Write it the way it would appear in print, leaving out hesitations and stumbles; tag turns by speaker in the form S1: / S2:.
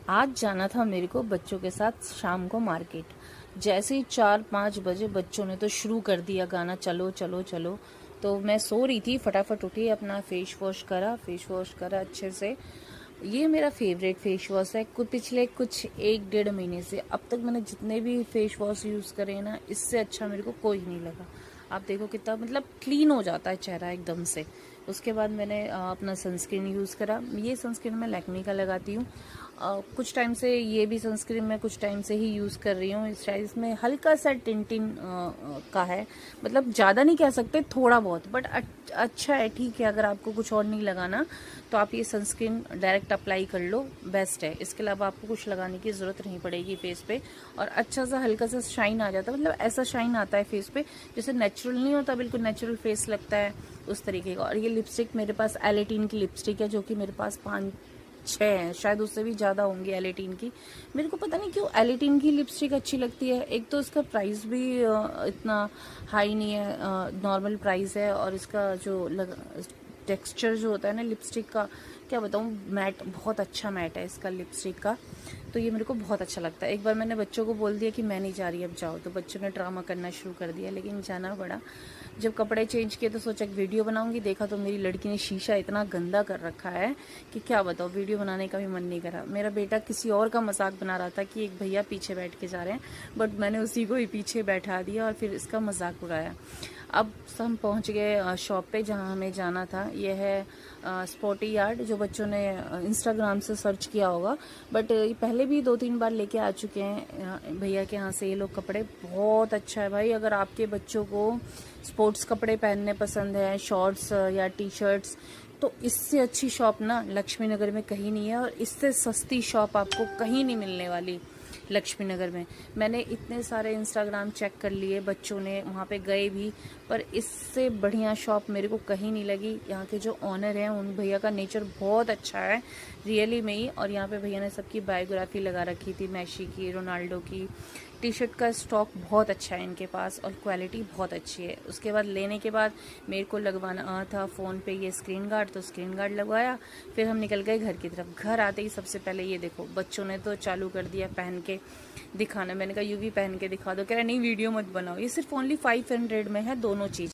S1: आज जाना था मेरे को बच्चों के साथ शाम को मार्केट। जैसे ही 4-5 बजे बच्चों ने तो शुरू कर दिया गाना, चलो चलो चलो। तो मैं सो रही थी, फटाफट उठी, अपना फेस वॉश करा अच्छे से। ये मेरा फेवरेट फेस वॉश है। पिछले कुछ 1-1.5 महीने से अब तक मैंने जितने भी फेस वॉश यूज़ करे ना, इससे अच्छा मेरे को कोई नहीं लगा। आप देखो कितना मतलब क्लीन हो जाता है चेहरा एकदम से। उसके बाद मैंने अपना सनस्क्रीन यूज़ करा। ये सनस्क्रीन मैं लैक्मे का लगाती हूँ। कुछ टाइम से ये भी सनस्क्रीन मैं कुछ टाइम से ही यूज़ कर रही हूँ। इस शायद इसमें हल्का सा टिंटिन का है, मतलब ज़्यादा नहीं कह सकते, थोड़ा बहुत, बट अच्छा है, ठीक है। अगर आपको कुछ और नहीं लगाना तो आप ये सनस्क्रीन डायरेक्ट अप्लाई कर लो, बेस्ट है। इसके अलावा आपको कुछ लगाने की ज़रूरत नहीं पड़ेगी फेस पे। और अच्छा सा हल्का सा शाइन आ जाता है, मतलब ऐसा शाइन आता है फेस पे जैसे नेचुरल नहीं होता, बिल्कुल नेचुरल फेस लगता है उस तरीके का। और ये लिपस्टिक मेरे पास एलेटीन की लिपस्टिक है, जो कि मेरे पास 5-6 हैं, शायद उससे भी ज़्यादा होंगी एलेटीन की। मेरे को पता नहीं क्यों एलेटीन की लिपस्टिक अच्छी लगती है। एक तो इसका प्राइस भी इतना हाई नहीं है, नॉर्मल प्राइस है। और इसका जो टेक्सचर जो होता है ना लिपस्टिक का, क्या बताऊँ, मैट, बहुत अच्छा मैट है इसका लिपस्टिक का। तो ये मेरे को बहुत अच्छा लगता है। एक बार मैंने बच्चों को बोल दिया कि मैं नहीं जा रही, अब जाओ, तो बच्चों ने ड्रामा करना शुरू कर दिया, लेकिन जाना पड़ा। जब कपड़े चेंज किए तो सोचा कि वीडियो बनाऊंगी, देखा तो मेरी लड़की ने शीशा इतना गंदा कर रखा है कि क्या बताओ, वीडियो बनाने का भी मन नहीं करा। मेरा बेटा किसी और का मजाक बना रहा था कि एक भैया पीछे बैठ के जा रहे हैं, बट मैंने उसी को ही पीछे बैठा दिया और फिर इसका मजाक उड़ाया। अब हम पहुंच गए शॉप पे जहां हमें जाना था। यह है स्पॉटी यार्ड, जो बच्चों ने इंस्टाग्राम से सर्च किया होगा, बट पहले भी 2-3 बार लेके आ चुके हैं भैया के यहाँ से ये लोग कपड़े। बहुत अच्छा है भाई, अगर आपके बच्चों को स्पोर्ट्स कपड़े पहनने पसंद है, शॉर्ट्स या टी शर्ट्स, तो इससे अच्छी शॉप ना लक्ष्मी नगर में कहीं नहीं है। और इससे सस्ती शॉप आपको कहीं नहीं मिलने वाली लक्ष्मी नगर में। मैंने इतने सारे इंस्टाग्राम चेक कर लिए, बच्चों ने वहाँ पे गए भी, पर इससे बढ़िया शॉप मेरे को कहीं नहीं लगी। यहाँ के जो ऑनर हैं उन भैया का नेचर बहुत अच्छा है रियली में ही। और यहाँ पे भैया ने सबकी बायोग्राफी लगा रखी थी, मैसी की, रोनाल्डो की। टी शर्ट का स्टॉक बहुत अच्छा है इनके पास और क्वालिटी बहुत अच्छी है। उसके बाद लेने के बाद मेरे को लगवाना था फ़ोन पे ये स्क्रीन गार्ड, तो स्क्रीन गार्ड लगवाया। फिर हम निकल गए घर की तरफ। घर आते ही सबसे पहले ये देखो, बच्चों ने तो चालू कर दिया पहन के दिखाना। मैंने कहा यूं भी पहन के दिखा दो, कह रहा नहीं वीडियो मत बनाओ। ये सिर्फ ओनली 500 में है दोनों चीज़।